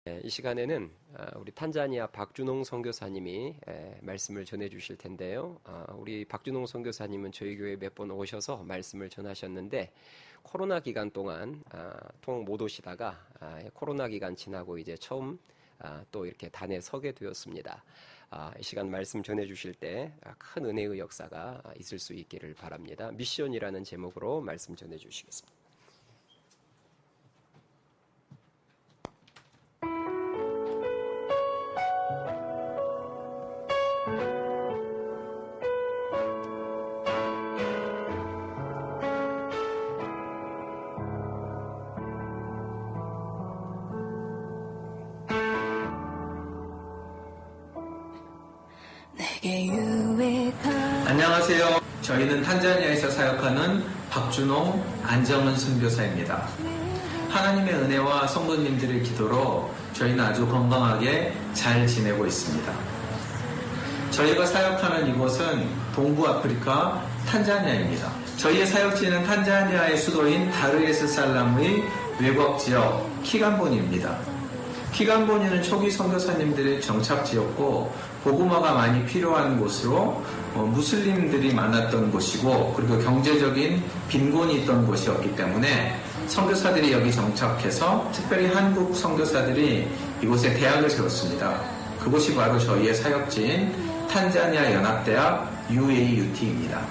이 시간에는 우리 탄자니아 박준홍 선교사님이 말씀을 전해 주실 텐데요. 우리 박준홍 선교사님은 저희 교회에 몇 번 오셔서 말씀을 전하셨는데 코로나 기간 동안 통 못 오시다가 코로나 기간 지나고 이제 처음 또 이렇게 단에 서게 되었습니다. 이 시간 말씀 전해 주실 때 큰 은혜의 역사가 있을 수 있기를 바랍니다. 미션이라는 제목으로 말씀 전해 주시겠습니다. 안녕하세요. 저희는 탄자니아에서 사역하는 박준홍, 안정은 선교사입니다. 하나님의 은혜와 성도님들의 기도로 저희는 아주 건강하게 잘 지내고 있습니다. 저희가 사역하는 이곳은 동부 아프리카 탄자니아입니다. 저희의 사역지는 탄자니아의 수도인 다르에스살람의 외곽 지역 키간보니입니다. 키간보니는 초기 선교사님들의 정착지였고 복음화가 많이 필요한 곳으로 무슬림들이 많았던 곳이고 그리고 경제적인 빈곤이 있던 곳이었기 때문에 선교사들이 여기 정착해서 특별히 한국 선교사들이 이곳에 대학을 세웠습니다. 그곳이 바로 저희의 사역지인 탄자니아 연합대학 UAUT입니다.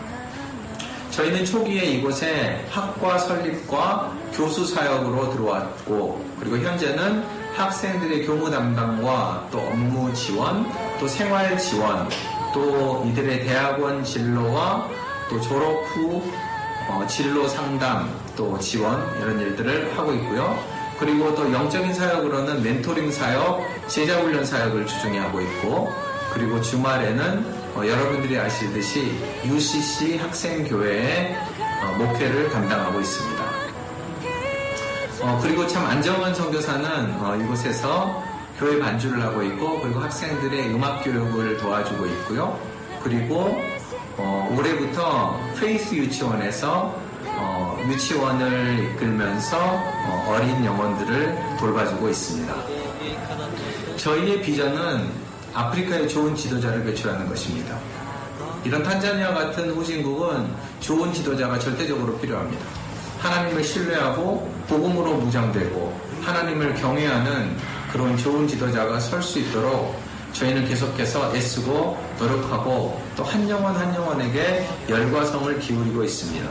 저희는 초기에 이곳에 학과 설립과 교수 사역으로 들어왔고 그리고 현재는 학생들의 교무 담당과 또 업무 지원, 또 생활 지원, 또 이들의 대학원 진로와 또 졸업 후 진로 상담, 또 지원 이런 일들을 하고 있고요. 그리고 또 영적인 사역으로는 멘토링 사역, 제자훈련 사역을 주중에 하고 있고 그리고 주말에는 여러분들이 아시듯이 UCC 학생교회의 목회를 담당하고 있습니다. 그리고 참 안정은 선교사는 이곳에서 교회 반주를 하고 있고 그리고 학생들의 음악 교육을 도와주고 있고요. 그리고 올해부터 페이스 유치원에서 유치원을 이끌면서 어린 영혼들을 돌봐주고 있습니다. 저희의 비전은 아프리카에 좋은 지도자를 배출하는 것입니다. 이런 탄자니아 같은 후진국은 좋은 지도자가 절대적으로 필요합니다. 하나님을 신뢰하고 복음으로 무장되고 하나님을 경외하는 그런 좋은 지도자가 설 수 있도록 저희는 계속해서 애쓰고 노력하고 또 한 영혼 한 영혼에게 열과 성을 기울이고 있습니다.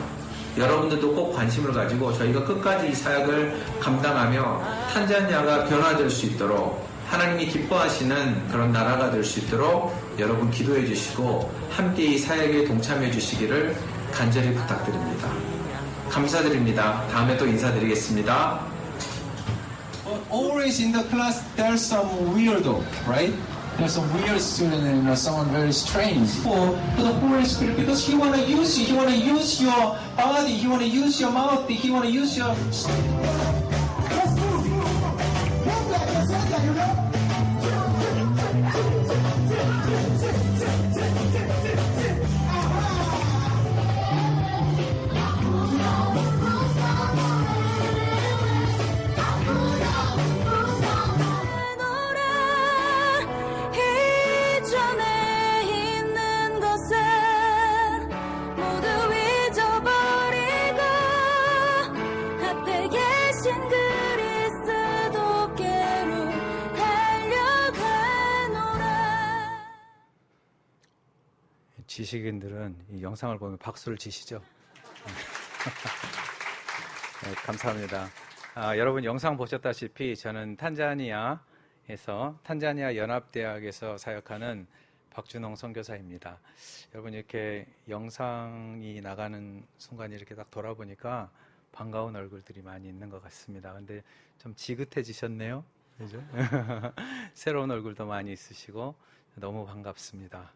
여러분들도 꼭 관심을 가지고 저희가 끝까지 이 사역을 감당하며 탄자니아가 변화될 수 있도록 하나님이 기뻐하시는 그런 나라가 될 수 있도록 여러분 기도해 주시고 함께 이 사역에 동참해 주시기를 간절히 부탁드립니다. 감사드립니다. 다음에 또 인사드리겠습니다. Always in the class there's some weirdo, right? There's some weird student and someone very strange. For the Holy Spirit, because He wanna use you, He wanna use your body, He wanna use your mouth, He wanna use your. 지식인들은 이 영상을 보면 박수를 치시죠. 네, 감사합니다. 여러분 영상 보셨다시피 저는 탄자니아에서 탄자니아 연합대학에서 사역하는 박준홍 선교사입니다. 여러분 이렇게 영상이 나가는 순간 이렇게 딱 돌아보니까 반가운 얼굴들이 많이 있는 것 같습니다. 근데 좀 지긋해지셨네요. 그죠? 새로운 얼굴도 많이 있으시고 너무 반갑습니다.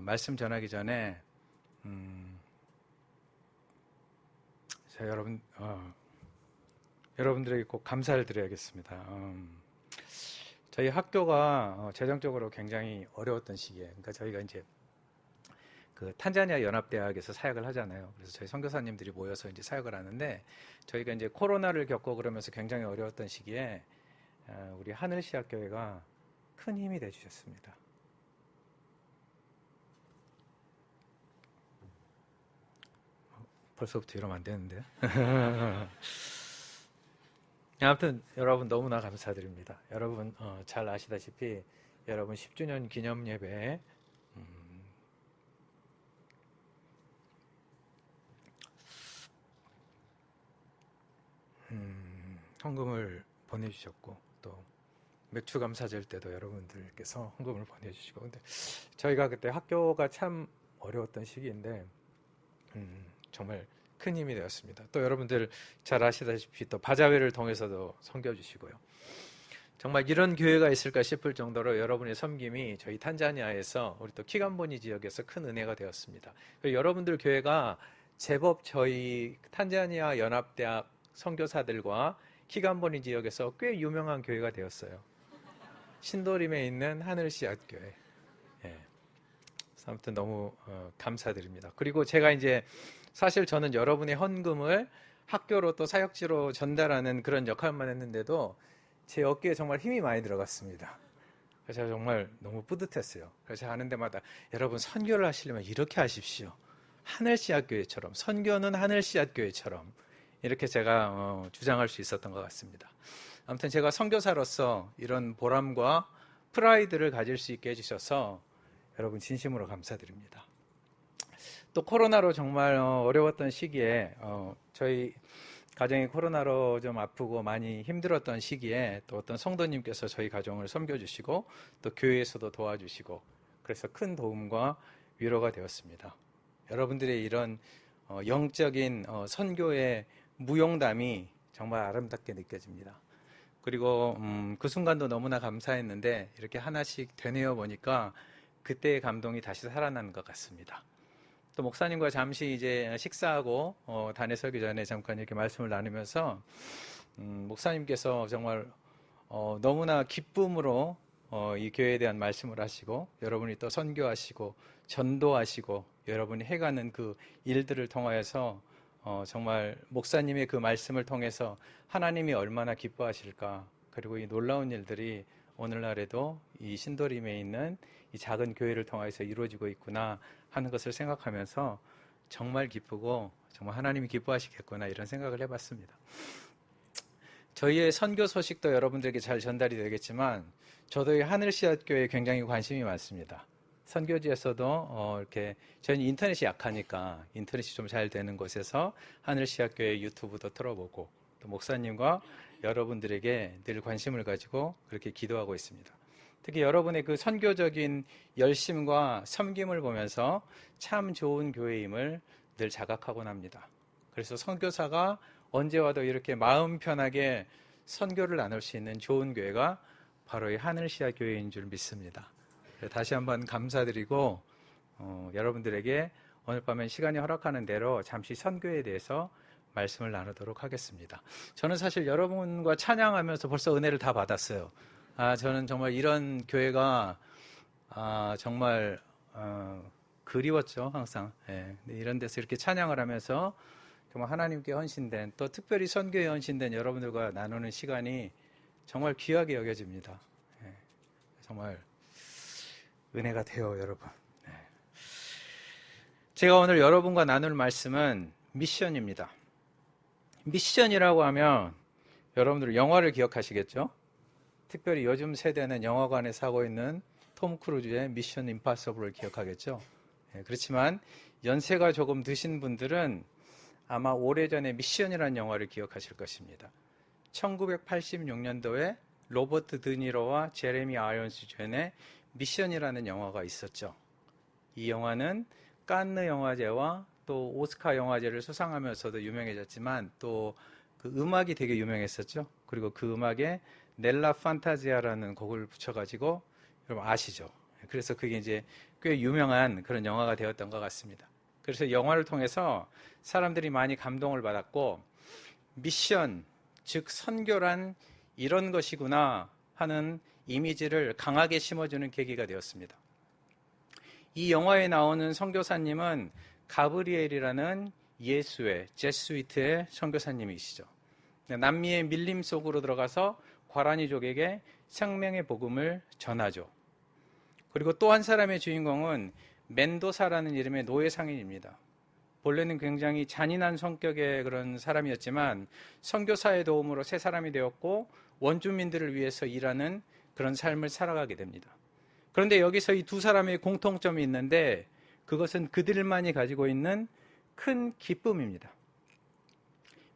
말씀 전하기 전에 자, 여러분들에게 꼭 감사를 드려야겠습니다. 저희 학교가 재정적으로 굉장히 어려웠던 시기에, 그러니까 저희가 이제 그 탄자니아 연합대학에서 사역을 하잖아요. 그래서 저희 선교사님들이 모여서 이제 사역을 하는데 저희가 이제 코로나를 겪고 그러면서 굉장히 어려웠던 시기에 우리 하늘시학교회가 큰 힘이 되주셨습니다. 벌써부터 이러면 안 되는데. 아무튼 여러분 너무나 감사드립니다. 여러분 잘 아시다시피 여러분 10주년 기념 예배에 헌금을 보내주셨고 또 맥주 감사절 때도 여러분들께서 헌금을 보내주시고, 근데 저희가 그때 학교가 참 어려웠던 시기인데 정말 큰 힘이 되었습니다. 또 여러분들 잘 아시다시피 또 바자회를 통해서도 섬겨주시고요. 정말 이런 교회가 있을까 싶을 정도로 여러분의 섬김이 저희 탄자니아에서 우리 또 키간보니 지역에서 큰 은혜가 되었습니다. 여러분들 교회가 제법 저희 탄자니아 연합대학 선교사들과 키간보니 지역에서 꽤 유명한 교회가 되었어요. 신도림에 있는 하늘씨앗교회. 예. 아무튼 너무 감사드립니다. 그리고 제가 이제 사실 저는 여러분의 헌금을 학교로 또 사역지로 전달하는 그런 역할만 했는데도 제 어깨에 정말 힘이 많이 들어갔습니다. 그래서 제가 정말 너무 뿌듯했어요. 그래서 제가 하는 데마다 여러분 선교를 하시려면 이렇게 하십시오. 하늘씨앗교회처럼, 선교는 하늘씨앗교회처럼 이렇게 제가 주장할 수 있었던 것 같습니다. 아무튼 제가 선교사로서 이런 보람과 프라이드를 가질 수 있게 해주셔서 여러분 진심으로 감사드립니다. 또 코로나로 정말 어려웠던 시기에 저희 가정이 코로나로 좀 아프고 많이 힘들었던 시기에 또 어떤 성도님께서 저희 가정을 섬겨주시고 또 교회에서도 도와주시고 그래서 큰 도움과 위로가 되었습니다. 여러분들의 이런 영적인 선교의 무용담이 정말 아름답게 느껴집니다. 그리고 그 순간도 너무나 감사했는데 이렇게 하나씩 되뇌어 보니까 그때의 감동이 다시 살아나는 것 같습니다. 또 목사님과 잠시 이제 식사하고 단에 서기 전에 잠깐 이렇게 말씀을 나누면서 목사님께서 정말 너무나 기쁨으로 이 교회에 대한 말씀을 하시고 여러분이 또 선교하시고 전도하시고 여러분이 해가는 그 일들을 통하여서 정말 목사님의 그 말씀을 통해서 하나님이 얼마나 기뻐하실까, 그리고 이 놀라운 일들이 오늘날에도 이 신도림에 있는 이 작은 교회를 통해서 이루어지고 있구나 하는 것을 생각하면서 정말 기쁘고 정말 하나님이 기뻐하시겠구나 이런 생각을 해봤습니다. 저희의 선교 소식도 여러분들에게 잘 전달이 되겠지만 저도 이 하늘씨앗교회에 굉장히 관심이 많습니다. 선교지에서도 이렇게 저희는 인터넷이 약하니까 인터넷이 좀 잘 되는 곳에서 하늘씨앗교회 유튜브도 틀어보고 또 목사님과 여러분들에게 늘 관심을 가지고 그렇게 기도하고 있습니다. 특히 여러분의 그 선교적인 열심과 섬김을 보면서 참 좋은 교회임을 늘 자각하곤 합니다. 그래서 선교사가 언제 와도 이렇게 마음 편하게 선교를 나눌 수 있는 좋은 교회가 바로 이 하늘씨앗교회인 줄 믿습니다. 다시 한번 감사드리고 여러분들에게 오늘 밤엔 시간이 허락하는 대로 잠시 선교에 대해서 말씀을 나누도록 하겠습니다. 저는 사실 여러분과 찬양하면서 벌써 은혜를 다 받았어요. 저는 정말 이런 교회가 정말 그리웠죠, 항상. 예, 이런 데서 이렇게 찬양을 하면서 정말 하나님께 헌신된, 또 특별히 선교에 헌신된 여러분들과 나누는 시간이 정말 귀하게 여겨집니다. 예, 정말 은혜가 돼요, 여러분. 예. 제가 오늘 여러분과 나눌 말씀은 미션입니다. 미션이라고 하면 여러분들 영화를 기억하시겠죠? 특별히 요즘 세대는 영화관에서 하고 있는 톰 크루즈의 미션 임파서블을 기억하겠죠? 예, 그렇지만 연세가 조금 드신 분들은 아마 오래전에 미션이라는 영화를 기억하실 것입니다. 1986년도에 로버트 드니로와 제레미 아이언스 주연의 미션이라는 영화가 있었죠. 이 영화는 칸느 영화제와 또 오스카 영화제를 수상하면서도 유명해졌지만 또 그 음악이 되게 유명했었죠. 그리고 그 음악에 넬라 판타지아라는 곡을 붙여가지고 여러분 아시죠? 그래서 그게 이제 꽤 유명한 그런 영화가 되었던 것 같습니다. 그래서 영화를 통해서 사람들이 많이 감동을 받았고 미션, 즉 선교란 이런 것이구나 하는 이미지를 강하게 심어주는 계기가 되었습니다. 이 영화에 나오는 선교사님은 가브리엘이라는 예수의 제수이트의 선교사님이시죠. 남미의 밀림 속으로 들어가서 과라니족에게 생명의 복음을 전하죠. 그리고 또 한 사람의 주인공은 멘도사라는 이름의 노예 상인입니다. 본래는 굉장히 잔인한 성격의 그런 사람이었지만 선교사의 도움으로 새 사람이 되었고 원주민들을 위해서 일하는 그런 삶을 살아가게 됩니다. 그런데 여기서 이 두 사람의 공통점이 있는데 그것은 그들만이 가지고 있는 큰 기쁨입니다.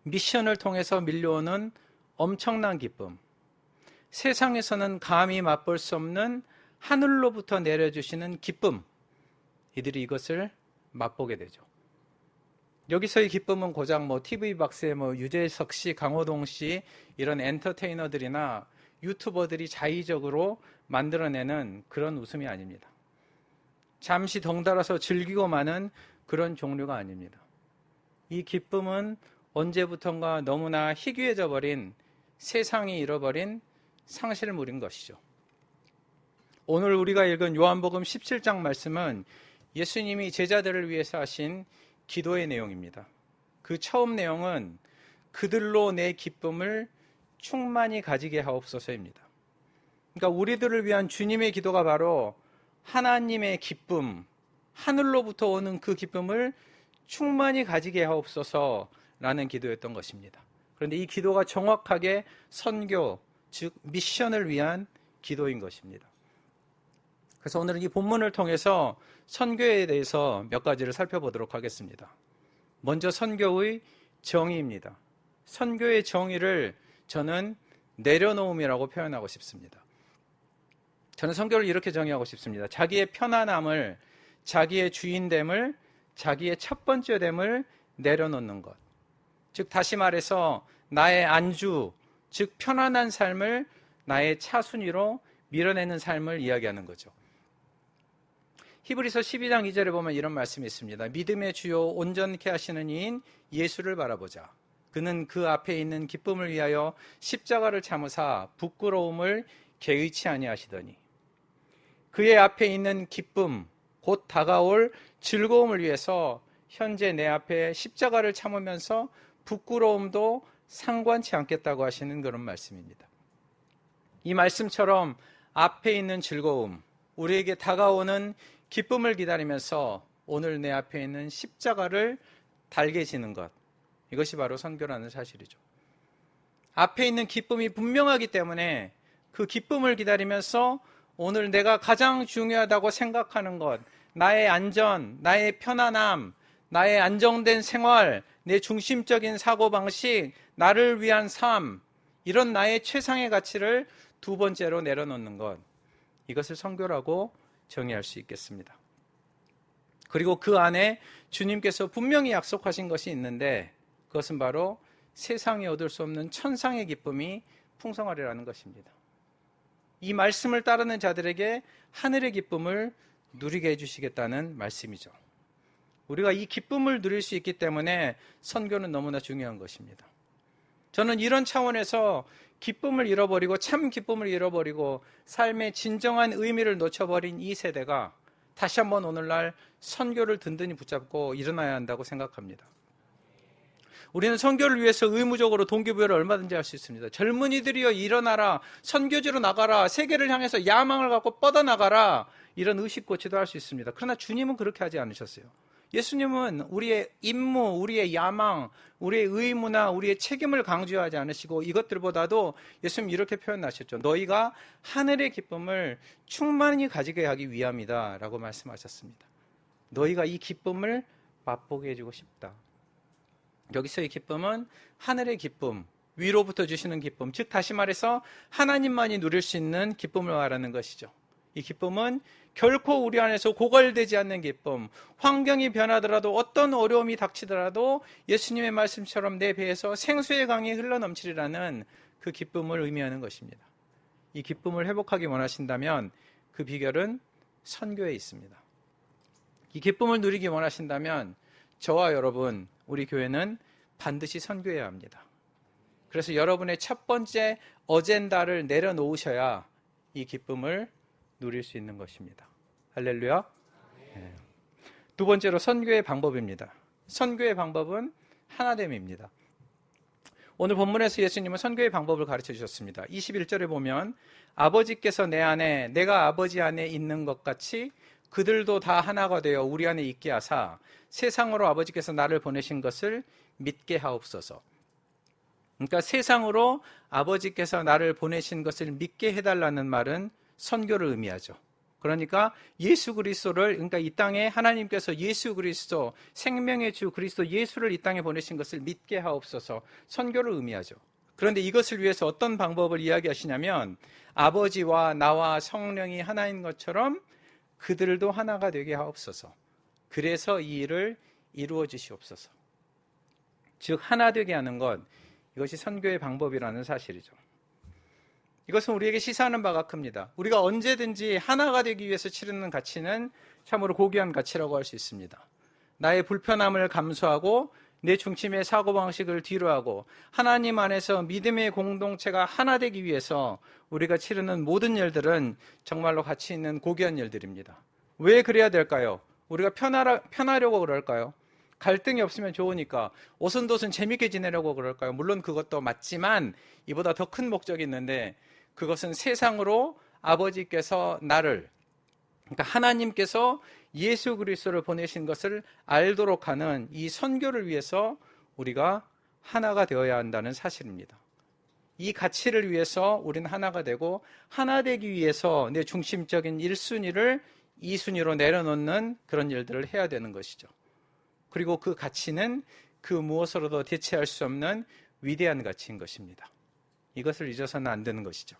미션을 통해서 밀려오는 엄청난 기쁨, 세상에서는 감히 맛볼 수 없는 하늘로부터 내려주시는 기쁨, 이들이 이것을 맛보게 되죠. 여기서의 기쁨은 고작 TV 박스에 유재석 씨, 강호동 씨 이런 엔터테이너들이나 유튜버들이 자의적으로 만들어내는 그런 웃음이 아닙니다. 잠시 덩달아서 즐기고 마는 그런 종류가 아닙니다. 이 기쁨은 언제부턴가 너무나 희귀해져 버린, 세상이 잃어버린 상실물인 것이죠. 오늘 우리가 읽은 요한복음 17장 말씀은 예수님이 제자들을 위해서 하신 기도의 내용입니다. 그 처음 내용은 그들로 내 기쁨을 충만히 가지게 하옵소서입니다. 그러니까 우리들을 위한 주님의 기도가 바로 하나님의 기쁨, 하늘로부터 오는 그 기쁨을 충만히 가지게 하옵소서라는 기도였던 것입니다. 그런데 이 기도가 정확하게 선교, 즉 미션을 위한 기도인 것입니다. 그래서 오늘은 이 본문을 통해서 선교에 대해서 몇 가지를 살펴보도록 하겠습니다. 먼저 선교의 정의입니다. 선교의 정의를 저는 내려놓음이라고 표현하고 싶습니다. 저는 선교를 이렇게 정의하고 싶습니다. 자기의 편안함을, 자기의 주인됨을, 자기의 첫 번째됨을 내려놓는 것. 즉 다시 말해서 나의 안주, 즉 편안한 삶을 나의 차순위로 밀어내는 삶을 이야기하는 거죠. 히브리서 12장 2절에 보면 이런 말씀이 있습니다. 믿음의 주요 온전케 하시는 이인 예수를 바라보자. 그는 그 앞에 있는 기쁨을 위하여 십자가를 참으사 부끄러움을 개의치 아니하시더니 그의 앞에 있는 기쁨, 곧 다가올 즐거움을 위해서 현재 내 앞에 십자가를 참으면서 부끄러움도 상관치 않겠다고 하시는 그런 말씀입니다. 이 말씀처럼 앞에 있는 즐거움, 우리에게 다가오는 기쁨을 기다리면서 오늘 내 앞에 있는 십자가를 달게 지는 것, 이것이 바로 선교라는 사실이죠. 앞에 있는 기쁨이 분명하기 때문에 그 기쁨을 기다리면서 오늘 내가 가장 중요하다고 생각하는 것, 나의 안전, 나의 편안함, 나의 안정된 생활, 내 중심적인 사고방식, 나를 위한 삶, 이런 나의 최상의 가치를 두 번째로 내려놓는 것, 이것을 선교라고 정의할 수 있겠습니다. 그리고 그 안에 주님께서 분명히 약속하신 것이 있는데 그것은 바로 세상이 얻을 수 없는 천상의 기쁨이 풍성하리라는 것입니다. 이 말씀을 따르는 자들에게 하늘의 기쁨을 누리게 해주시겠다는 말씀이죠. 우리가 이 기쁨을 누릴 수 있기 때문에 선교는 너무나 중요한 것입니다. 저는 이런 차원에서 기쁨을 잃어버리고 참 기쁨을 잃어버리고 삶의 진정한 의미를 놓쳐버린 이 세대가 다시 한번 오늘날 선교를 든든히 붙잡고 일어나야 한다고 생각합니다. 우리는 선교를 위해서 의무적으로 동기부여를 얼마든지 할 수 있습니다. 젊은이들이여 일어나라, 선교지로 나가라, 세계를 향해서 야망을 갖고 뻗어나가라, 이런 의식고치도 할 수 있습니다. 그러나 주님은 그렇게 하지 않으셨어요. 예수님은 우리의 임무, 우리의 야망, 우리의 의무나 우리의 책임을 강조하지 않으시고 이것들보다도 예수님 이렇게 표현하셨죠. 너희가 하늘의 기쁨을 충만히 가지게 하기 위함이다 라고 말씀하셨습니다. 너희가 이 기쁨을 맛보게 해주고 싶다. 여기서 이 기쁨은 하늘의 기쁨, 위로부터 주시는 기쁨, 즉 다시 말해서 하나님만이 누릴 수 있는 기쁨을 말하는 것이죠. 이 기쁨은 결코 우리 안에서 고갈되지 않는 기쁨, 환경이 변하더라도 어떤 어려움이 닥치더라도 예수님의 말씀처럼 내 배에서 생수의 강이 흘러넘치리라는 그 기쁨을 의미하는 것입니다. 이 기쁨을 회복하기 원하신다면 그 비결은 선교에 있습니다. 이 기쁨을 누리기 원하신다면 저와 여러분, 우리 교회는 반드시 선교해야 합니다. 그래서 여러분의 첫 번째 어젠다를 내려놓으셔야 이 기쁨을 누릴 수 있는 것입니다. 할렐루야. 네. 두 번째로 선교의 방법입니다. 선교의 방법은 하나됨입니다. 오늘 본문에서 예수님은 선교의 방법을 가르쳐 주셨습니다. 21절에 보면 아버지께서 내 안에 내가 아버지 안에 있는 것 같이 그들도 다 하나가 되어 우리 안에 있게 하사 세상으로 아버지께서 나를 보내신 것을 믿게 하옵소서. 그러니까 세상으로 아버지께서 나를 보내신 것을 믿게 해달라는 말은 선교를 의미하죠. 그러니까 예수 그리스도를, 그러니까 이 땅에 하나님께서 예수 그리스도, 생명의 주 그리스도 예수를 이 땅에 보내신 것을 믿게 하옵소서, 선교를 의미하죠. 그런데 이것을 위해서 어떤 방법을 이야기하시냐면 아버지와 나와 성령이 하나인 것처럼 그들도 하나가 되게 하옵소서. 그래서 이 일을 이루어 주시옵소서. 즉 하나 되게 하는 것, 이것이 선교의 방법이라는 사실이죠. 이것은 우리에게 시사하는 바가 큽니다. 우리가 언제든지 하나가 되기 위해서 치르는 가치는 참으로 고귀한 가치라고 할 수 있습니다. 나의 불편함을 감수하고 내 중심의 사고방식을 뒤로하고 하나님 안에서 믿음의 공동체가 하나 되기 위해서 우리가 치르는 모든 일들은 정말로 가치 있는 고귀한 일들입니다. 왜 그래야 될까요? 우리가 편하려고 그럴까요? 갈등이 없으면 좋으니까 오순도순 재밌게 지내려고 그럴까요? 물론 그것도 맞지만 이보다 더 큰 목적이 있는데 그것은 세상으로 아버지께서 나를, 그러니까 하나님께서 예수 그리스도를 보내신 것을 알도록 하는 이 선교를 위해서 우리가 하나가 되어야 한다는 사실입니다. 이 가치를 위해서 우리는 하나가 되고 하나 되기 위해서 내 중심적인 1순위를 2순위로 내려놓는 그런 일들을 해야 되는 것이죠. 그리고 그 가치는 그 무엇으로도 대체할 수 없는 위대한 가치인 것입니다. 이것을 잊어서는 안 되는 것이죠.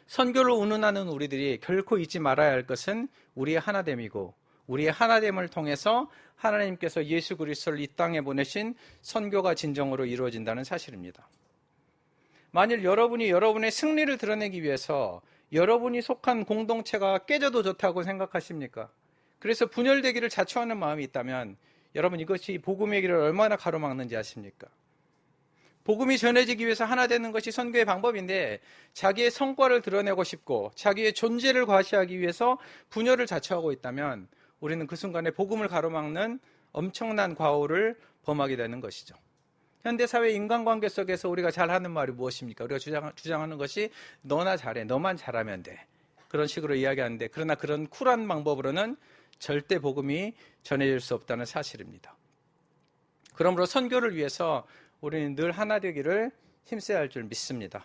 선교를 운운하는 우리들이 결코 잊지 말아야 할 것은 우리의 하나됨이고 우리의 하나됨을 통해서 하나님께서 예수 그리스도를 이 땅에 보내신 선교가 진정으로 이루어진다는 사실입니다. 만일 여러분이 여러분의 승리를 드러내기 위해서 여러분이 속한 공동체가 깨져도 좋다고 생각하십니까? 그래서 분열되기를 자초하는 마음이 있다면 여러분 이것이 복음의 길을 얼마나 가로막는지 아십니까? 복음이 전해지기 위해서 하나 되는 것이 선교의 방법인데 자기의 성과를 드러내고 싶고 자기의 존재를 과시하기 위해서 분열을 자초하고 있다면 우리는 그 순간에 복음을 가로막는 엄청난 과오를 범하게 되는 것이죠. 현대사회 인간관계 속에서 우리가 잘하는 말이 무엇입니까? 우리가 주장하는 것이 너나 잘해, 너만 잘하면 돼. 그런 식으로 이야기하는데 그러나 그런 쿨한 방법으로는 절대 복음이 전해질 수 없다는 사실입니다. 그러므로 선교를 위해서 우리는 늘 하나 되기를 힘써야 할 줄 믿습니다.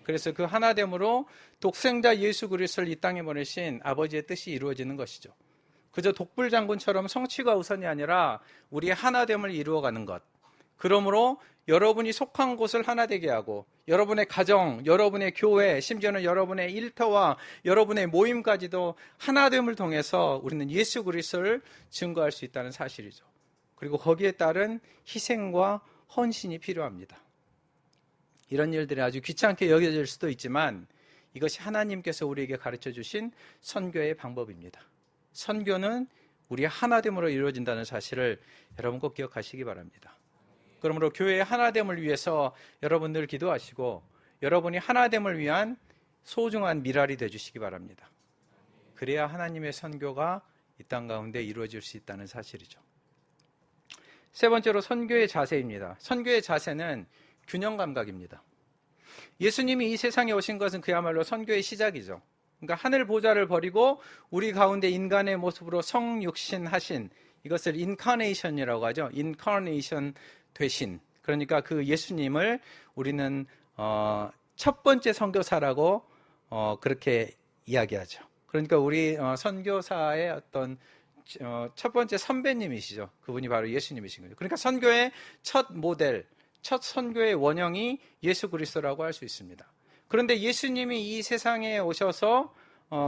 그래서 그 하나됨으로 독생자 예수 그리스도를 이 땅에 보내신 아버지의 뜻이 이루어지는 것이죠. 그저 독불장군처럼 성취가 우선이 아니라 우리의 하나됨을 이루어가는 것. 그러므로 여러분이 속한 곳을 하나 되게 하고 여러분의 가정, 여러분의 교회, 심지어는 여러분의 일터와 여러분의 모임까지도 하나됨을 통해서 우리는 예수 그리스도를 증거할 수 있다는 사실이죠. 그리고 거기에 따른 희생과 헌신이 필요합니다. 이런 일들이 아주 귀찮게 여겨질 수도 있지만 이것이 하나님께서 우리에게 가르쳐 주신 선교의 방법입니다. 선교는 우리의 하나됨으로 이루어진다는 사실을 여러분 꼭 기억하시기 바랍니다. 그러므로 교회의 하나됨을 위해서 여러분들 기도하시고 여러분이 하나됨을 위한 소중한 미랄이 되어주시기 바랍니다. 그래야 하나님의 선교가 이 땅 가운데 이루어질 수 있다는 사실이죠. 세 번째로 선교의 자세입니다. 선교의 자세는 균형 감각입니다. 예수님이 이 세상에 오신 것은 그야말로 선교의 시작이죠. 그러니까 하늘 보좌를 버리고 우리 가운데 인간의 모습으로 성육신하신, 이것을 인카네이션이라고 하죠. 인카네이션 되신, 그러니까 그 예수님을 우리는 첫 번째 선교사라고 그렇게 이야기하죠. 그러니까 우리 선교사의 어떤 첫 번째 선배님이시죠. 그분이 바로 예수님이신 거죠. 그러니까 선교의 첫 모델, 첫 선교의 원형이 예수 그리스도라고 할 수 있습니다. 그런데 예수님이 이 세상에 오셔서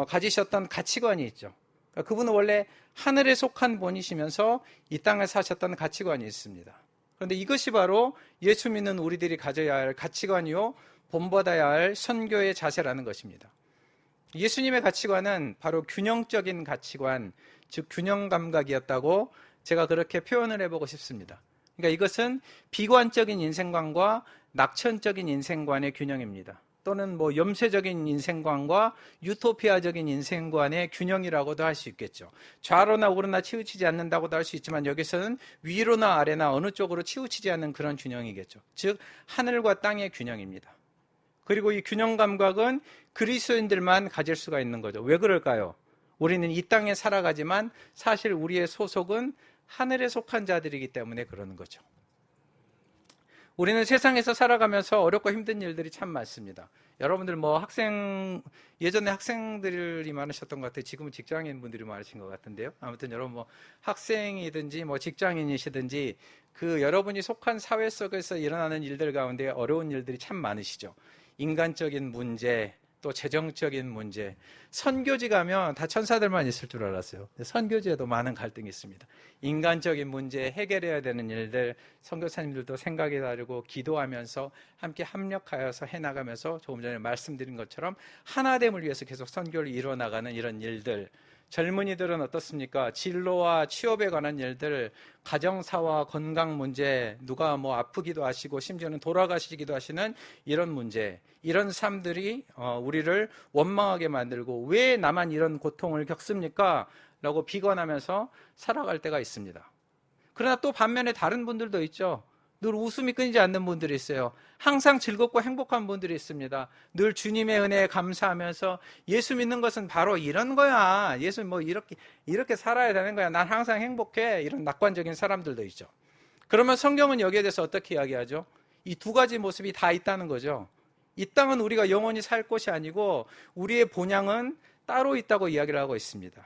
가지셨던 가치관이 있죠. 그러니까 그분은 원래 하늘에 속한 분이시면서 이 땅에 사셨던 가치관이 있습니다. 그런데 이것이 바로 예수 믿는 우리들이 가져야 할 가치관이요, 본받아야 할 선교의 자세라는 것입니다. 예수님의 가치관은 바로 균형적인 가치관, 즉 균형 감각이었다고 제가 그렇게 표현을 해보고 싶습니다. 그러니까 이것은 비관적인 인생관과 낙천적인 인생관의 균형입니다. 또는 뭐 염세적인 인생관과 유토피아적인 인생관의 균형이라고도 할 수 있겠죠. 좌로나 우로나 치우치지 않는다고도 할 수 있지만 여기서는 위로나 아래나 어느 쪽으로 치우치지 않는 그런 균형이겠죠. 즉 하늘과 땅의 균형입니다. 그리고 이 균형 감각은 그리스도인들만 가질 수가 있는 거죠. 왜 그럴까요? 우리는 이 땅에 살아가지만 사실 우리의 소속은 하늘에 속한 자들이기 때문에 그러는 거죠. 우리는 세상에서 살아가면서 어렵고 힘든 일들이 참 많습니다. 여러분들 뭐 예전에 학생들이 많으셨던 것 같아요. 지금은 직장인 분들이 많으신 것 같은데요. 아무튼 여러분 뭐 학생이든지 뭐 직장인이시든지 그 여러분이 속한 사회 속에서 일어나는 일들 가운데 어려운 일들이 참 많으시죠. 인간적인 문제, 또 재정적인 문제. 선교지 가면 다 천사들만 있을 줄 알았어요. 선교지에도 많은 갈등이 있습니다. 인간적인 문제 해결해야 되는 일들, 선교사님들도 생각이 다르고 기도하면서 함께 합력하여서 해나가면서 조금 전에 말씀드린 것처럼 하나됨을 위해서 계속 선교를 이뤄나가는 이런 일들. 젊은이들은 어떻습니까? 진로와 취업에 관한 일들, 가정사와 건강 문제, 누가 뭐 아프기도 하시고 심지어는 돌아가시기도 하시는 이런 문제, 이런 삶들이 우리를 원망하게 만들고 왜 나만 이런 고통을 겪습니까? 라고 비관하면서 살아갈 때가 있습니다. 그러나 또 반면에 다른 분들도 있죠. 늘 웃음이 끊이지 않는 분들이 있어요. 항상 즐겁고 행복한 분들이 있습니다. 늘 주님의 은혜에 감사하면서 예수 믿는 것은 바로 이런 거야. 예수 뭐 이렇게 살아야 되는 거야. 난 항상 행복해. 이런 낙관적인 사람들도 있죠. 그러면 성경은 여기에 대해서 어떻게 이야기하죠? 이 두 가지 모습이 다 있다는 거죠. 이 땅은 우리가 영원히 살 곳이 아니고 우리의 본향은 따로 있다고 이야기를 하고 있습니다.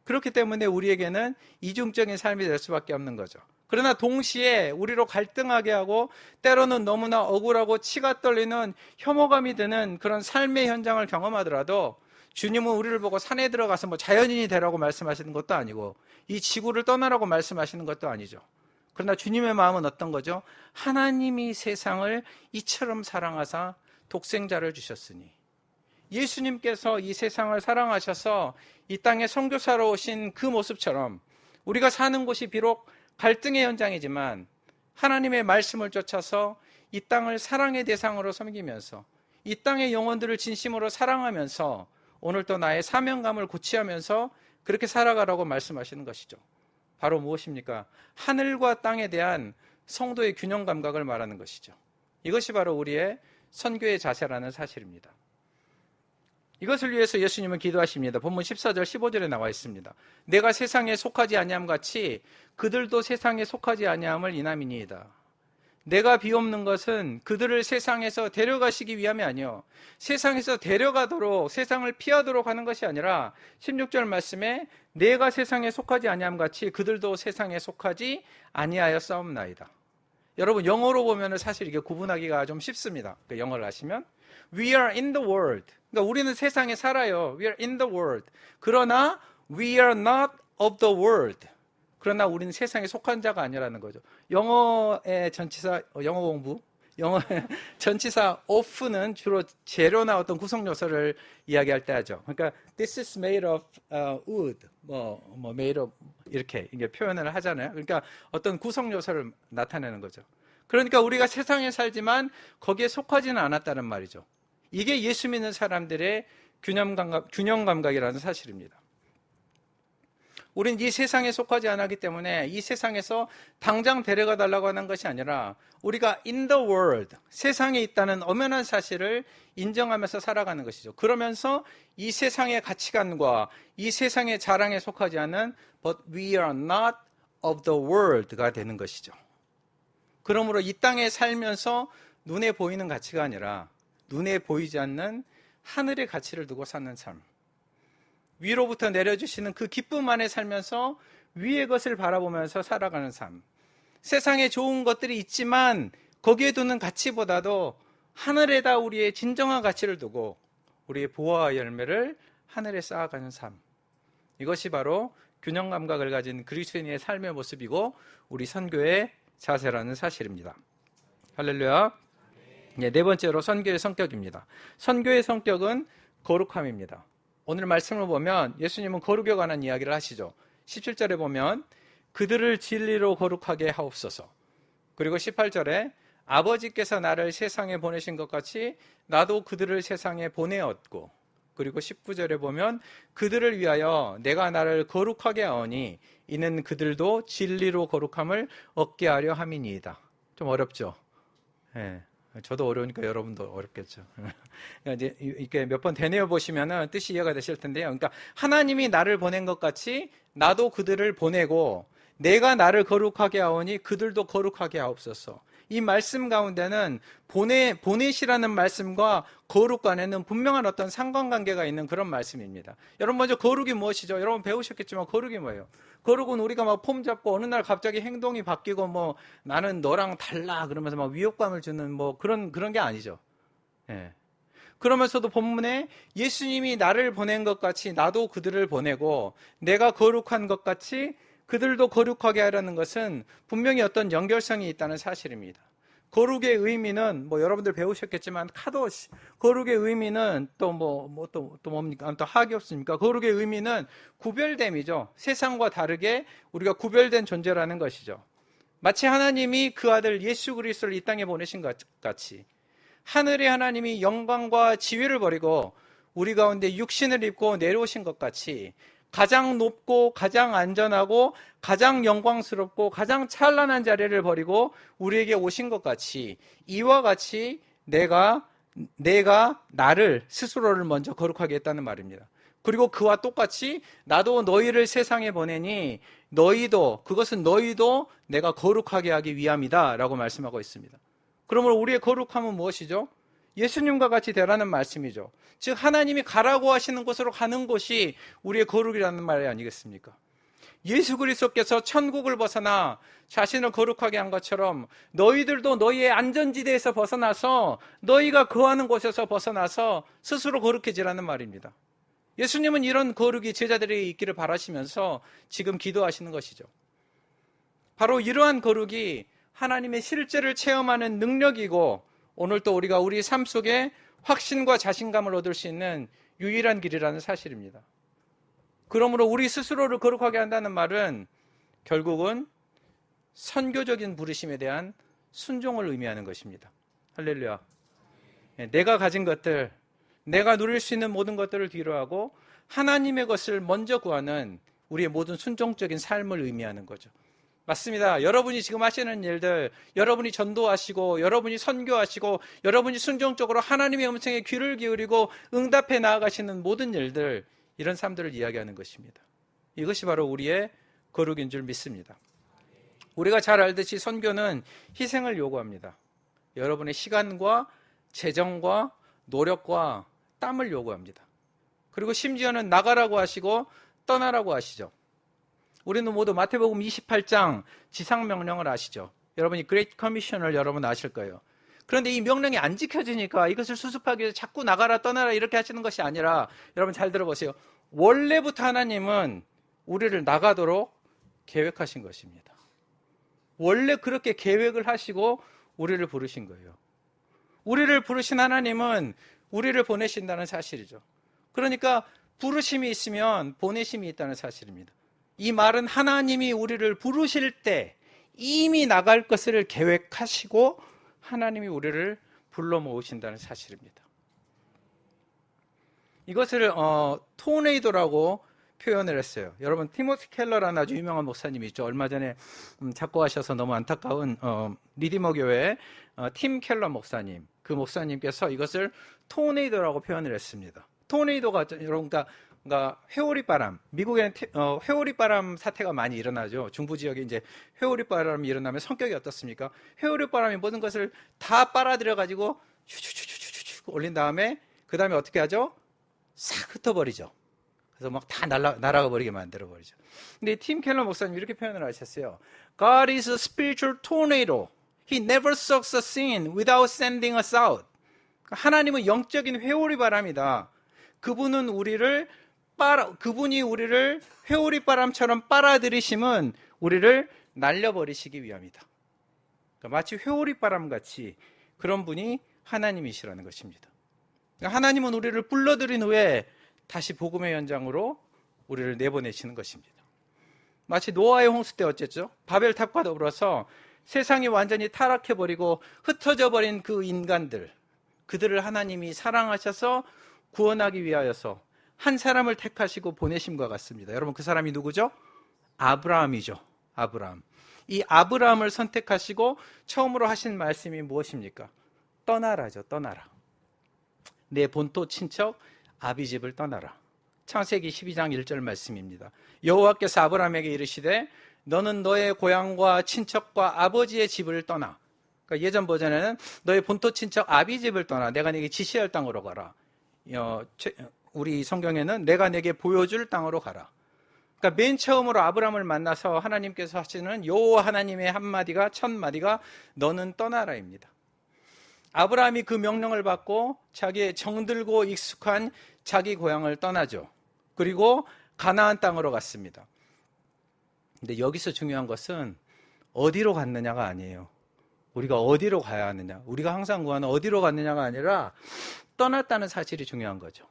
그렇기 때문에 우리에게는 이중적인 삶이 될 수밖에 없는 거죠. 그러나 동시에 우리로 갈등하게 하고 때로는 너무나 억울하고 치가 떨리는 혐오감이 드는 그런 삶의 현장을 경험하더라도 주님은 우리를 보고 산에 들어가서 뭐 자연인이 되라고 말씀하시는 것도 아니고 이 지구를 떠나라고 말씀하시는 것도 아니죠. 그러나 주님의 마음은 어떤 거죠? 하나님이 세상을 이처럼 사랑하사 독생자를 주셨으니, 예수님께서 이 세상을 사랑하셔서 이 땅에 선교사로 오신 그 모습처럼 우리가 사는 곳이 비록 갈등의 현장이지만 하나님의 말씀을 쫓아서 이 땅을 사랑의 대상으로 섬기면서 이 땅의 영혼들을 진심으로 사랑하면서 오늘도 나의 사명감을 고취하면서 그렇게 살아가라고 말씀하시는 것이죠. 바로 무엇입니까? 하늘과 땅에 대한 성도의 균형 감각을 말하는 것이죠. 이것이 바로 우리의 선교의 자세라는 사실입니다. 이것을 위해서 예수님은 기도하십니다. 본문 14절 15절에 나와 있습니다. 내가 세상에 속하지 아니함 같이 그들도 세상에 속하지 아니함을 인함이니이다. 내가 비옵는 것은 그들을 세상에서 데려가시기 위함이 아니요 세상에서 데려가도록 세상을 피하도록 하는 것이 아니라 16절 말씀에 내가 세상에 속하지 아니함 같이 그들도 세상에 속하지 아니하여 싸움나이다. 여러분 영어로 보면 사실 이게 구분하기가 좀 쉽습니다. 영어를 하시면 We are in the world. 그러니까 우리는 세상에 살아요. We are in the world. 그러나 we are not of the world. 그러나 우리는 세상에 속한 자가 아니라는 거죠. 영어의 전치사, 영어 공부, 영어의 전치사 of는 주로 재료나 어떤 구성 요소를 이야기할 때 하죠. 그러니까 this is made of wood, 뭐 made of 이렇게 이게 표현을 하잖아요. 그러니까 어떤 구성 요소를 나타내는 거죠. 그러니까 우리가 세상에 살지만 거기에 속하지는 않았다는 말이죠. 이게 예수 믿는 사람들의 균형 감각이라는 사실입니다. 우린 이 세상에 속하지 않았기 때문에 이 세상에서 당장 데려가 달라고 하는 것이 아니라 우리가 in the world, 세상에 있다는 엄연한 사실을 인정하면서 살아가는 것이죠. 그러면서 이 세상의 가치관과 이 세상의 자랑에 속하지 않은 but we are not of the world가 되는 것이죠. 그러므로 이 땅에 살면서 눈에 보이는 가치가 아니라 눈에 보이지 않는 하늘의 가치를 두고 사는 삶. 위로부터 내려주시는 그 기쁨 안에 살면서 위의 것을 바라보면서 살아가는 삶. 세상에 좋은 것들이 있지만 거기에 두는 가치보다도 하늘에다 우리의 진정한 가치를 두고 우리의 보화와 열매를 하늘에 쌓아가는 삶. 이것이 바로 균형 감각을 가진 그리스도인의 삶의 모습이고 우리 선교의 자세라는 사실입니다. 할렐루야. 네 번째로 선교의 성격입니다. 선교의 성격은 거룩함입니다. 오늘 말씀을 보면 예수님은 거룩에 관한 이야기를 하시죠. 17절에 보면 그들을 진리로 거룩하게 하옵소서. 그리고 18절에 아버지께서 나를 세상에 보내신 것 같이 나도 그들을 세상에 보내었고, 그리고 19절에 보면 그들을 위하여 내가 나를 거룩하게 하오니 이는 그들도 진리로 거룩함을 얻게 하려 함이니이다. 좀 어렵죠? 예. 저도 어려우니까 여러분도 어렵겠죠. 이제 이렇게 몇 번 되뇌어 보시면은 뜻이 이해가 되실 텐데요. 그러니까 하나님이 나를 보낸 것 같이 나도 그들을 보내고 내가 나를 거룩하게 하오니 그들도 거룩하게 하옵소서. 이 말씀 가운데는 보내시라는 말씀과 거룩 간에는 분명한 어떤 상관관계가 있는 그런 말씀입니다. 여러분 먼저 거룩이 무엇이죠? 여러분 배우셨겠지만 거룩이 뭐예요? 거룩은 우리가 막 폼 잡고 어느 날 갑자기 행동이 바뀌고 뭐 나는 너랑 달라 그러면서 막 위협감을 주는 뭐 그런 게 아니죠. 예. 그러면서도 본문에 예수님이 나를 보낸 것 같이 나도 그들을 보내고 내가 거룩한 것 같이 그들도 거룩하게 하라는 것은 분명히 어떤 연결성이 있다는 사실입니다. 거룩의 의미는 뭐 여러분들 배우셨겠지만 카도시, 거룩의 의미는 또 뭡니까? 또 학이 없습니까? 거룩의 의미는 구별됨이죠. 세상과 다르게 우리가 구별된 존재라는 것이죠. 마치 하나님이 그 아들 예수 그리스도를 이 땅에 보내신 것 같이 하늘의 하나님이 영광과 지위를 버리고 우리 가운데 육신을 입고 내려오신 것 같이 가장 높고 가장 안전하고 가장 영광스럽고 가장 찬란한 자리를 버리고 우리에게 오신 것 같이 이와 같이 내가 나를 스스로를 먼저 거룩하게 했다는 말입니다. 그리고 그와 똑같이 나도 너희를 세상에 보내니 그것은 너희도 내가 거룩하게 하기 위함이다 라고 말씀하고 있습니다. 그러므로 우리의 거룩함은 무엇이죠? 예수님과 같이 되라는 말씀이죠. 즉 하나님이 가라고 하시는 곳으로 가는 곳이 우리의 거룩이라는 말이 아니겠습니까? 예수 그리스도께서 천국을 벗어나 자신을 거룩하게 한 것처럼 너희들도 너희의 안전지대에서 벗어나서 너희가 거하는 곳에서 벗어나서 스스로 거룩해지라는 말입니다. 예수님은 이런 거룩이 제자들에게 있기를 바라시면서 지금 기도하시는 것이죠. 바로 이러한 거룩이 하나님의 실제를 체험하는 능력이고 오늘 또 우리가 우리 삶 속에 확신과 자신감을 얻을 수 있는 유일한 길이라는 사실입니다. 그러므로 우리 스스로를 거룩하게 한다는 말은 결국은 선교적인 부르심에 대한 순종을 의미하는 것입니다. 할렐루야. 내가 가진 것들, 내가 누릴 수 있는 모든 것들을 뒤로하고 하나님의 것을 먼저 구하는 우리의 모든 순종적인 삶을 의미하는 거죠. 맞습니다. 여러분이 지금 하시는 일들, 여러분이 전도하시고 여러분이 선교하시고 여러분이 순종적으로 하나님의 음성에 귀를 기울이고 응답해 나아가시는 모든 일들, 이런 삶들을 이야기하는 것입니다. 이것이 바로 우리의 거룩인 줄 믿습니다. 우리가 잘 알듯이 선교는 희생을 요구합니다. 여러분의 시간과 재정과 노력과 땀을 요구합니다. 그리고 심지어는 나가라고 하시고 떠나라고 하시죠. 우리는 모두 마태복음 28장 지상명령을 아시죠? 여러분이 그레이트 커미션을 여러분 아실 거예요. 그런데 이 명령이 안 지켜지니까 이것을 수습하기 위해서 자꾸 나가라 떠나라 이렇게 하시는 것이 아니라 여러분 잘 들어보세요. 원래부터 하나님은 우리를 나가도록 계획하신 것입니다. 원래 그렇게 계획을 하시고 우리를 부르신 거예요. 우리를 부르신 하나님은 우리를 보내신다는 사실이죠. 그러니까 부르심이 있으면 보내심이 있다는 사실입니다. 이 말은 하나님이 우리를 부르실 때 이미 나갈 것을 계획하시고 하나님이 우리를 불러 모으신다는 사실입니다. 이것을 토네이도라고 표현을 했어요. 여러분 티모시 켈러라는 아주 유명한 목사님이 있죠. 얼마 전에 작고하셔서 너무 안타까운 리디머 교회 팀 켈러 목사님, 그 목사님께서 이것을 토네이도라고 표현을 했습니다. 토네이도가 여러분 그러니까 회오리바람, 미국에는 회오리바람 사태가 많이 일어나죠. 중부 지역에 이제 회오리바람이 일어나면 성격이 어떻습니까? 회오리바람이 모든 것을 다 빨아들여 가지고 슈슈슈슈슈 올린 다음에 그 다음에 어떻게 하죠? 싹 흩어버리죠. 그래서 막 다 날아가 버리게 만들어 버리죠. 근데 팀 켈러 목사님 이렇게 표현을 하셨어요. God is a spiritual tornado. He never sucks us in without sending us out. 하나님은 영적인 회오리바람이다. 그분이 우리를 회오리바람처럼 빨아들이심은 우리를 날려버리시기 위함이다. 그러니까 마치 회오리바람같이 그런 분이 하나님이시라는 것입니다. 그러니까 하나님은 우리를 불러들인 후에 다시 복음의 현장으로 우리를 내보내시는 것입니다. 마치 노아의 홍수 때 어쨌죠? 바벨탑과 더불어서 세상이 완전히 타락해버리고 흩어져 버린 그 인간들, 그들을 하나님이 사랑하셔서 구원하기 위하여서 한 사람을 택하시고 보내심과 같습니다. 여러분, 그 사람이 누구죠? 아브라함이죠. 아브라함. 이 아브라함을 선택하시고 처음으로 하신 말씀이 무엇입니까? 떠나라죠. 떠나라. 내 본토 친척 아비집을 떠나라. 창세기 12장 1절 말씀입니다. 여호와께서 아브라함에게 이르시되 너는 너의 고향과 친척과 아버지의 집을 떠나. 그러니까 예전 버전에는 너의 본토 친척 아비집을 떠나. 내가 네게 지시할 땅으로 가라. 우리 성경에는 내가 네게 보여줄 땅으로 가라. 그러니까 맨 처음으로 아브라함을 만나서 하나님께서 하시는 여호와 하나님의 한마디가, 첫 마디가 너는 떠나라입니다. 아브라함이 그 명령을 받고 자기의 정들고 익숙한 자기 고향을 떠나죠. 그리고 가나안 땅으로 갔습니다. 근데 여기서 중요한 것은 어디로 갔느냐가 아니에요. 우리가 어디로 가야 하느냐. 우리가 항상 구하는 어디로 갔느냐가 아니라 떠났다는 사실이 중요한 거죠.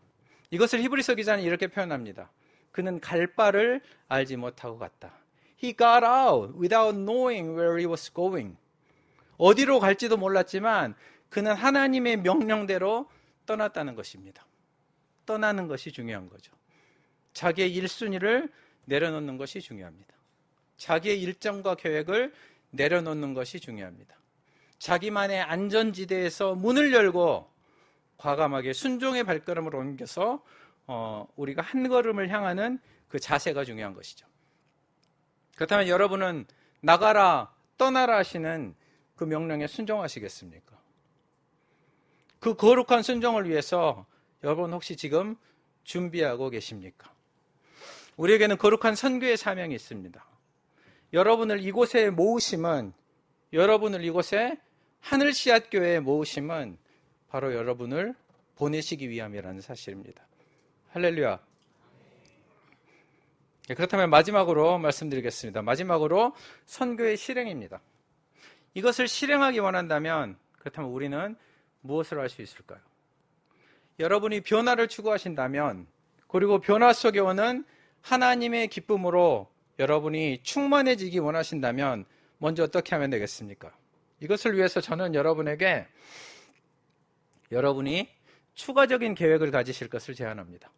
이것을 히브리서 기자는 이렇게 표현합니다. 그는 갈 바를 알지 못하고 갔다. He got out without knowing where he was going. 어디로 갈지도 몰랐지만 그는 하나님의 명령대로 떠났다는 것입니다. 떠나는 것이 중요한 거죠. 자기의 1순위를 내려놓는 것이 중요합니다. 자기의 일정과 계획을 내려놓는 것이 중요합니다. 자기만의 안전지대에서 문을 열고 과감하게 순종의 발걸음을 옮겨서 우리가 한 걸음을 향하는 그 자세가 중요한 것이죠. 그렇다면 여러분은 나가라, 떠나라 하시는 그 명령에 순종하시겠습니까? 그 거룩한 순종을 위해서 여러분 혹시 지금 준비하고 계십니까? 우리에게는 거룩한 선교의 사명이 있습니다. 여러분을 이곳에 모으심은, 여러분을 이곳에 하늘씨앗교회에 모으심은 바로 여러분을 보내시기 위함이라는 사실입니다. 할렐루야. 그렇다면 마지막으로 말씀드리겠습니다. 마지막으로 선교의 실행입니다. 이것을 실행하기 원한다면, 그렇다면 우리는 무엇을 할 수 있을까요? 여러분이 변화를 추구하신다면, 그리고 변화 속에 오는 하나님의 기쁨으로 여러분이 충만해지기 원하신다면 먼저 어떻게 하면 되겠습니까? 이것을 위해서 저는 여러분에게 여러분이 추가적인 계획을 가지실 것을 제안합니다.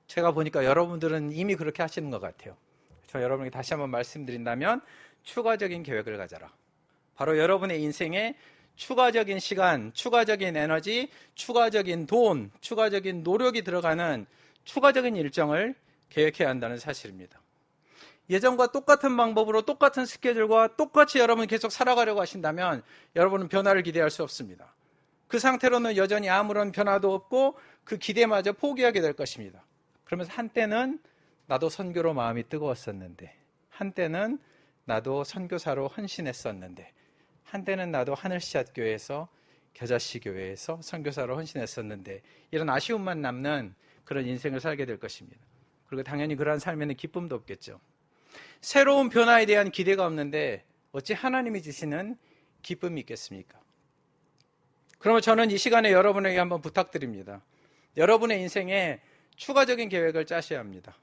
제가 보니까 여러분들은 이미 그렇게 하시는 것 같아요. 저 여러분에게 다시 한번 말씀드린다면 추가적인 계획을 가져라. 바로 여러분의 인생에 추가적인 시간, 추가적인 에너지, 추가적인 돈, 추가적인 노력이 들어가는 추가적인 일정을 계획해야 한다는 사실입니다. 예전과 똑같은 방법으로 똑같은 스케줄과 똑같이 여러분이 계속 살아가려고 하신다면 여러분은 변화를 기대할 수 없습니다. 그 상태로는 여전히 아무런 변화도 없고 그 기대마저 포기하게 될 것입니다. 그러면서 한때는 나도 선교로 마음이 뜨거웠었는데, 한때는 나도 선교사로 헌신했었는데, 한때는 나도 하늘씨앗교회에서, 겨자씨교회에서 선교사로 헌신했었는데, 이런 아쉬움만 남는 그런 인생을 살게 될 것입니다. 그리고 당연히 그러한 삶에는 기쁨도 없겠죠. 새로운 변화에 대한 기대가 없는데 어찌 하나님이 주시는 기쁨이 있겠습니까? 그러면 저는 이 시간에 여러분에게 한번 부탁드립니다. 여러분의 인생에 추가적인 계획을 짜셔야 합니다.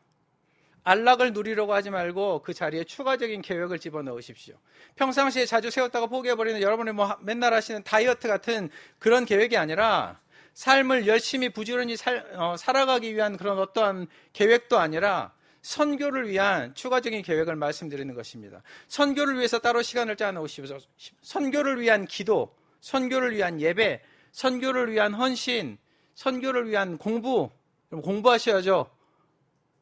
안락을 누리려고 하지 말고 그 자리에 추가적인 계획을 집어넣으십시오. 평상시에 자주 세웠다가 포기해버리는 여러분이 맨날 하시는 다이어트 같은 그런 계획이 아니라, 삶을 열심히 부지런히 살아가기 위한 그런 어떠한 계획도 아니라 선교를 위한 추가적인 계획을 말씀드리는 것입니다. 선교를 위해서 따로 시간을 짜놓으십시오. 선교를 위한 기도, 선교를 위한 예배, 선교를 위한 헌신, 선교를 위한 공부. 공부하셔야죠.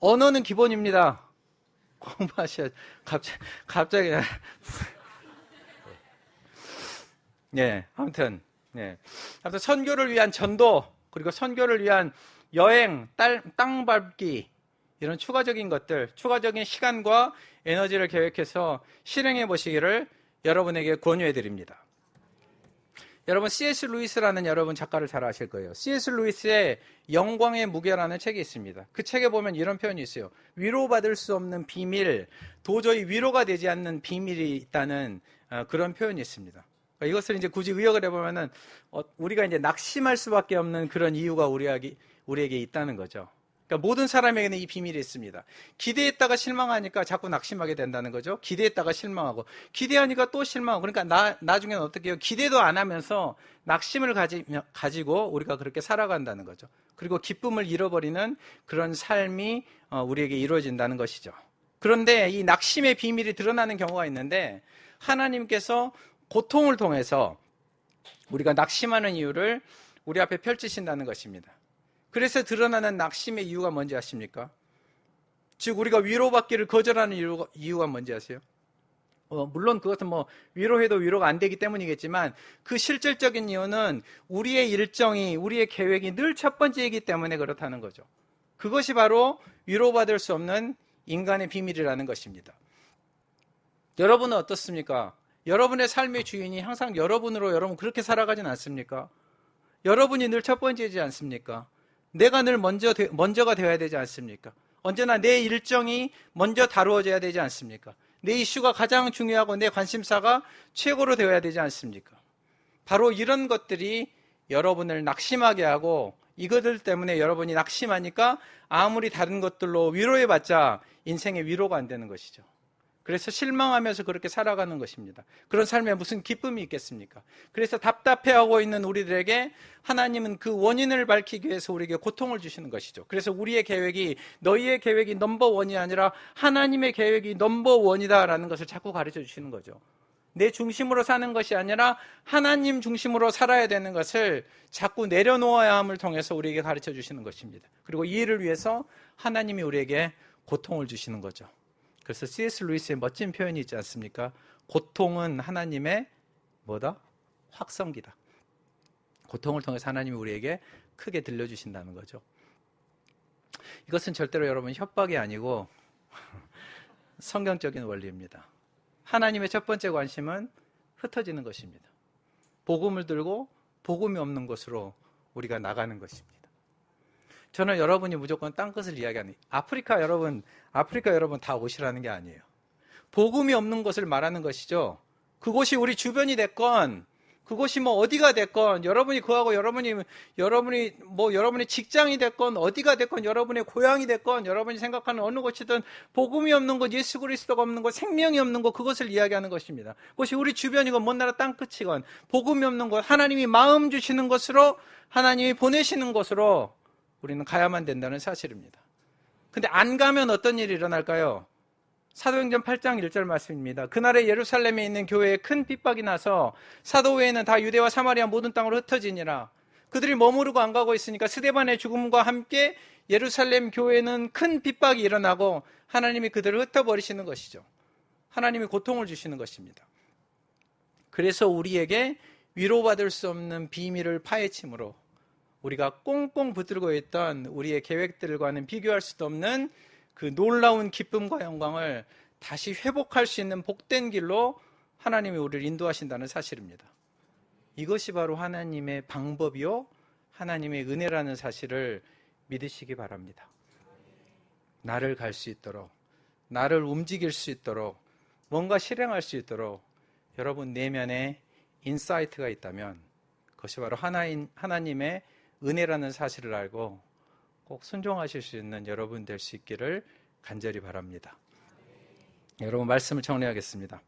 언어는 기본입니다. 공부하셔야죠. 갑자기. 아무튼 선교를 위한 전도, 그리고 선교를 위한 여행, 땅 밟기, 이런 추가적인 것들, 추가적인 시간과 에너지를 계획해서 실행해 보시기를 여러분에게 권유해 드립니다. 여러분, C.S. 루이스라는 여러분 작가를 잘 아실 거예요. C.S. 루이스의 영광의 무게라는 책이 있습니다. 그 책에 보면 이런 표현이 있어요. 위로받을 수 없는 비밀, 도저히 위로가 되지 않는 비밀이 있다는 그런 표현이 있습니다. 이것을 이제 굳이 의역을 해보면은 우리가 이제 낙심할 수밖에 없는 그런 이유가 우리에게 있다는 거죠. 그러니까 모든 사람에게는 이 비밀이 있습니다. 기대했다가 실망하니까 자꾸 낙심하게 된다는 거죠. 기대했다가 실망하고, 기대하니까 또 실망하고, 그러니까 나중에는 어떻게 해요? 기대도 안 하면서 낙심을 가지고 우리가 그렇게 살아간다는 거죠. 그리고 기쁨을 잃어버리는 그런 삶이 우리에게 이루어진다는 것이죠. 그런데 이 낙심의 비밀이 드러나는 경우가 있는데, 하나님께서 고통을 통해서 우리가 낙심하는 이유를 우리 앞에 펼치신다는 것입니다. 그래서 드러나는 낙심의 이유가 뭔지 아십니까? 즉 우리가 위로받기를 거절하는 이유가 뭔지 아세요? 물론 그것은 뭐 위로해도 위로가 안 되기 때문이겠지만, 그 실질적인 이유는 우리의 일정이, 우리의 계획이 늘 첫 번째이기 때문에 그렇다는 거죠. 그것이 바로 위로받을 수 없는 인간의 비밀이라는 것입니다. 여러분은 어떻습니까? 여러분의 삶의 주인이 항상 여러분으로 여러분 그렇게 살아가진 않습니까? 여러분이 늘 첫 번째이지 않습니까? 내가 늘 먼저가 되어야 되지 않습니까? 언제나 내 일정이 먼저 다루어져야 되지 않습니까? 내 이슈가 가장 중요하고 내 관심사가 최고로 되어야 되지 않습니까? 바로 이런 것들이 여러분을 낙심하게 하고, 이것들 때문에 여러분이 낙심하니까 아무리 다른 것들로 위로해봤자 인생의 위로가 안 되는 것이죠. 그래서 실망하면서 그렇게 살아가는 것입니다. 그런 삶에 무슨 기쁨이 있겠습니까? 그래서 답답해하고 있는 우리들에게 하나님은 그 원인을 밝히기 위해서 우리에게 고통을 주시는 것이죠. 그래서 우리의 계획이, 너희의 계획이 넘버원이 아니라 하나님의 계획이 넘버원이다라는 것을 자꾸 가르쳐 주시는 거죠. 내 중심으로 사는 것이 아니라 하나님 중심으로 살아야 되는 것을 자꾸 내려놓아야 함을 통해서 우리에게 가르쳐 주시는 것입니다. 그리고 이 일을 위해서 하나님이 우리에게 고통을 주시는 거죠. 그래서 C.S. 루이스의 멋진 표현이 있지 않습니까? 고통은 하나님의 뭐다? 확성기다. 고통을 통해서 하나님이 우리에게 크게 들려주신다는 거죠. 이것은 절대로 여러분 협박이 아니고 성경적인 원리입니다. 하나님의 첫 번째 관심은 흩어지는 것입니다. 복음을 들고 복음이 없는 곳으로 우리가 나가는 것입니다. 저는 여러분이 무조건 땅끝을 이야기하는, 아프리카 여러분 다 오시라는 게 아니에요. 복음이 없는 것을 말하는 것이죠. 그곳이 우리 주변이 됐건, 그곳이 뭐 어디가 됐건, 여러분이 그하고 여러분이 여러분의 직장이 됐건, 어디가 됐건, 여러분의 고향이 됐건, 여러분이 생각하는 어느 곳이든 복음이 없는 곳, 예수 그리스도가 없는 곳, 생명이 없는 곳, 그것을 이야기하는 것입니다. 그것이 우리 주변이건 먼 나라 땅끝이건, 복음이 없는 곳, 하나님이 마음 주시는 곳으로, 하나님이 보내시는 곳으로 우리는 가야만 된다는 사실입니다. 근데 안 가면 어떤 일이 일어날까요? 사도행전 8장 1절 말씀입니다. 그날에 예루살렘에 있는 교회에 큰 핍박이 나서 사도 외에는 다 유대와 사마리아 모든 땅으로 흩어지니라. 그들이 머무르고 안 가고 있으니까 스데반의 죽음과 함께 예루살렘 교회는 큰 핍박이 일어나고 하나님이 그들을 흩어버리시는 것이죠. 하나님이 고통을 주시는 것입니다. 그래서 우리에게 위로받을 수 없는 비밀을 파헤침으로 우리가 꽁꽁 붙들고 있던 우리의 계획들과는 비교할 수도 없는 그 놀라운 기쁨과 영광을 다시 회복할 수 있는 복된 길로 하나님이 우리를 인도하신다는 사실입니다. 이것이 바로 하나님의 방법이요, 하나님의 은혜라는 사실을 믿으시기 바랍니다. 나를 갈 수 있도록, 나를 움직일 수 있도록, 뭔가 실행할 수 있도록 여러분 내면에 인사이트가 있다면 그것이 바로 하나님의 은혜라는 사실을 알고 꼭 순종하실 수 있는 여러분 될 수 있기를 간절히 바랍니다. 여러분 말씀을 정리하겠습니다.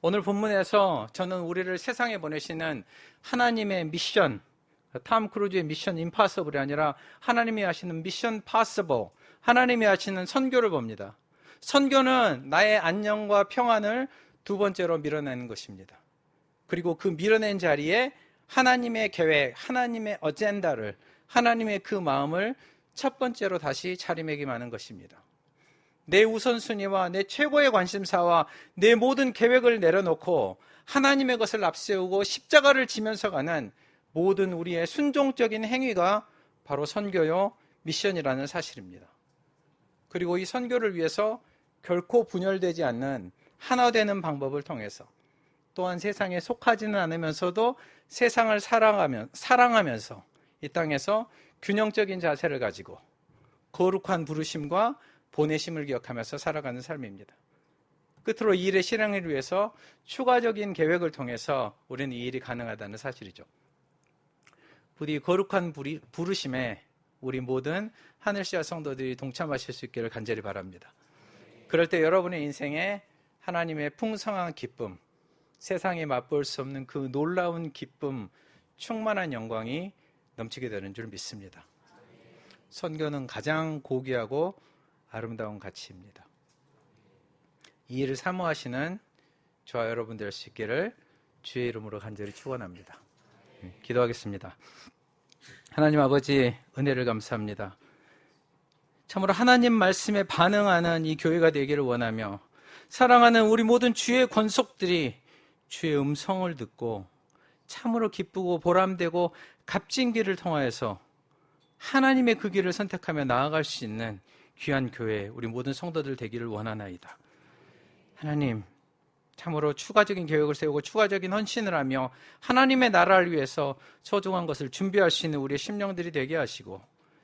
오늘 본문에서 저는 우리를 세상에 보내시는 하나님의 미션, 탐 크루즈의 미션 임파서블이 아니라 하나님이 하시는 미션 파서블, 하나님이 하시는 선교를 봅니다. 선교는 나의 안녕과 평안을 두 번째로 밀어내는 것입니다. 그리고 그 밀어낸 자리에 하나님의 계획, 하나님의 어젠다를, 하나님의 그 마음을 첫 번째로 다시 자리매김하는 것입니다. 내 우선순위와 내 최고의 관심사와 내 모든 계획을 내려놓고 하나님의 것을 앞세우고 십자가를 지면서 가는 모든 우리의 순종적인 행위가 바로 선교요 미션이라는 사실입니다. 그리고 이 선교를 위해서 결코 분열되지 않는 하나 되는 방법을 통해서 또한 세상에 속하지는 않으면서도 세상을 사랑하면서 이 땅에서 균형적인 자세를 가지고 거룩한 부르심과 보내심을 기억하면서 살아가는 삶입니다. 끝으로 이 일의 실행을 위해서 추가적인 계획을 통해서 우리는 이 일이 가능하다는 사실이죠. 부디 거룩한 부르심에 우리 모든 하늘시아 성도들이 동참하실 수 있기를 간절히 바랍니다. 그럴 때 여러분의 인생에 하나님의 풍성한 기쁨, 세상에 맛볼 수 없는 그 놀라운 기쁨, 충만한 영광이 넘치게 되는 줄 믿습니다. 선교는 가장 고귀하고 아름다운 가치입니다. 이 일을 사모하시는 저와 여러분 될 수 있기를 주의 이름으로 간절히 축원합니다. 기도하겠습니다. 하나님 아버지, 은혜를 감사합니다. 참으로 하나님 말씀에 반응하는 이 교회가 되기를 원하며, 사랑하는 우리 모든 주의 권속들이 주의 음성을 듣고 참으로 기쁘고 보람되고 값진 길을 통하여서 하나님의 그 길을 선택하며 나아갈 수 있는 귀한 교회, 우리 모든 성도들 되기를 원하나이다. 하나님, 참으로 추가적인 계획을 세우고 추가적인 헌신을 하며 하나님의 나라를 위해서 소중한 것을 준비할 수 있는 우리의 심령들이 되게 하시고,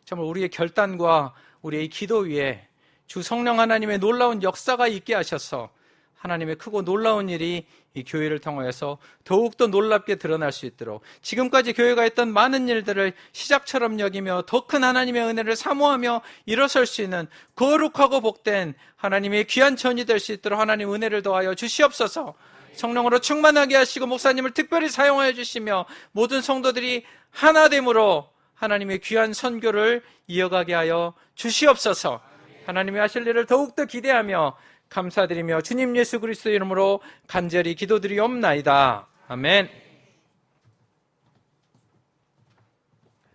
참으로 우리의 결단과 우리의 기도 위에 주 성령 하나님의 놀라운 역사가 있게 하셔서 하나님의 크고 놀라운 일이 이 교회를 통하여서 더욱더 놀랍게 드러날 수 있도록, 지금까지 교회가 했던 많은 일들을 시작처럼 여기며 더 큰 하나님의 은혜를 사모하며 일어설 수 있는 거룩하고 복된 하나님의 귀한 전이 될 수 있도록 하나님 은혜를 더하여 주시옵소서. 성령으로 충만하게 하시고 목사님을 특별히 사용하여 주시며 모든 성도들이 하나됨으로 하나님의 귀한 선교를 이어가게 하여 주시옵소서. 하나님이 하실 일을 더욱더 기대하며 감사드리며 주님 예수 그리스도 이름으로 간절히 기도드리옵나이다. 아멘.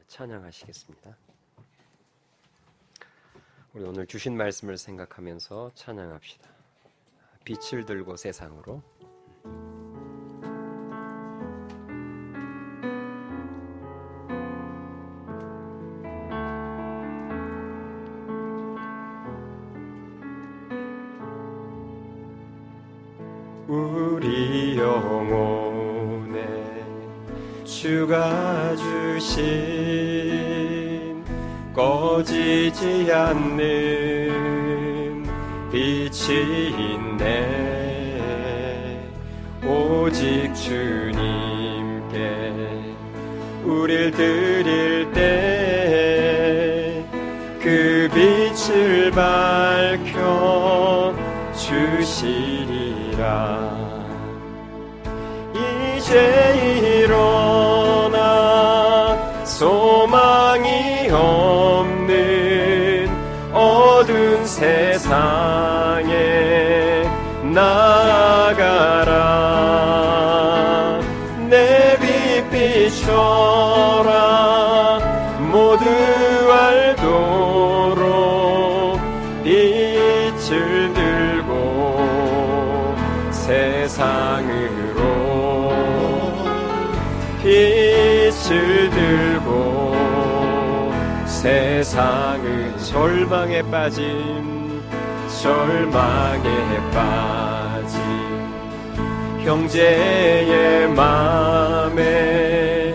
찬양하시겠습니다. 우리 오늘 주신 말씀을 생각하면서 찬양합시다. 빛을 들고 세상으로. 우리 영혼에 주가 주신 꺼지지 않는 빛이 있네. 오직 주님께 우릴 드릴 때 그 빛을 밝혀 주시리라. 이제 일어나 소망이 없는 어두운 세상에 나아가라. 내 빛 비춰라. 모두 알도록 빛을 들고 세상으로 빛을 들고 세상은 절망에 빠짐 형제의 맘에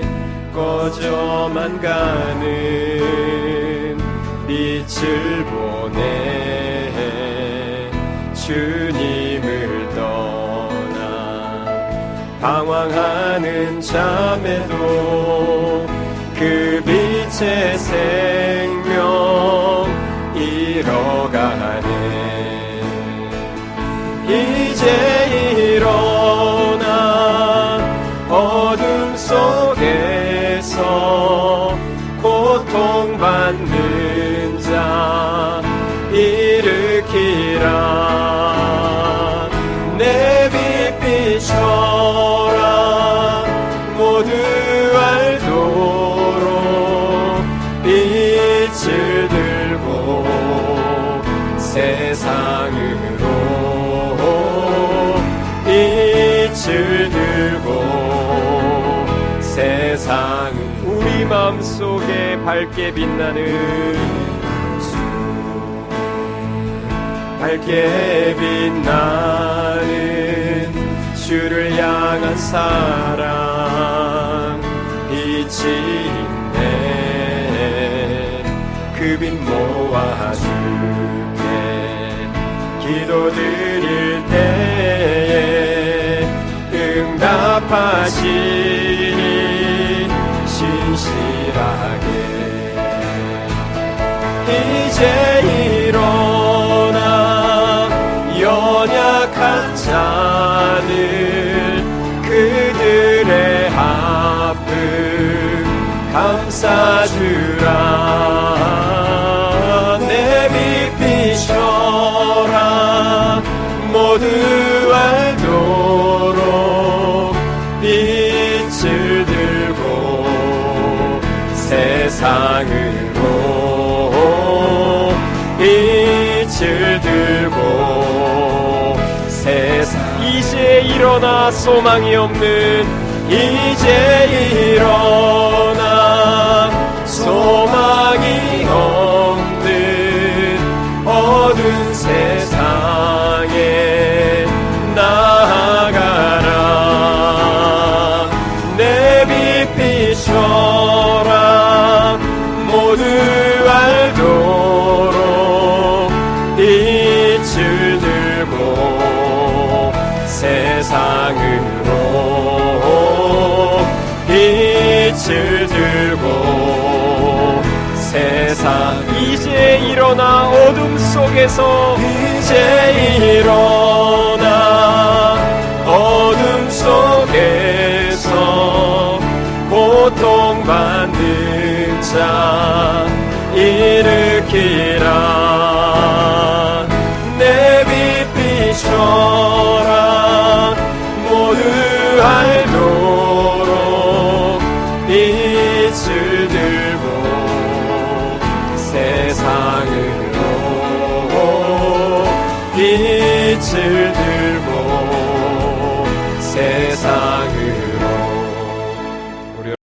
꺼져만 가는 빛을 보내 주님을 떠나 방황하는 자매도 그 빛의 생명 잃어가네. 이제 일어나 어둠 속에서 고통받는 자 일으키라. 내 빛 비춰라. 모두 알도록 빛을 들고 세상으로 빛을 들고 세상 우리 마음속에 밝게 빛나는 밝게 빛나는 주를 향한 사랑 빛이 있네. 그 빛 모아줄게. 기도드릴 때에 응답하시니 신실하게 감싸주라. 내 빛 비춰라. 모두 알도록 빛을 들고 세상으로 빛을 들고 세상. 이제 일어나 소망이 없는 이제 일어나 소망이 없는 어두운 세상에 나아가라. 내 빛 비춰라. 모두 알도록 빛을 들고 세상으로 빛을 들고 세상. 이제 일어나 어둠 속에서 이제 일어나 어둠 속에서 고통받는 자 일으키라. 내 빛 비춰라. 모두 알도록 빛을 들고 세상으로 빛을 들고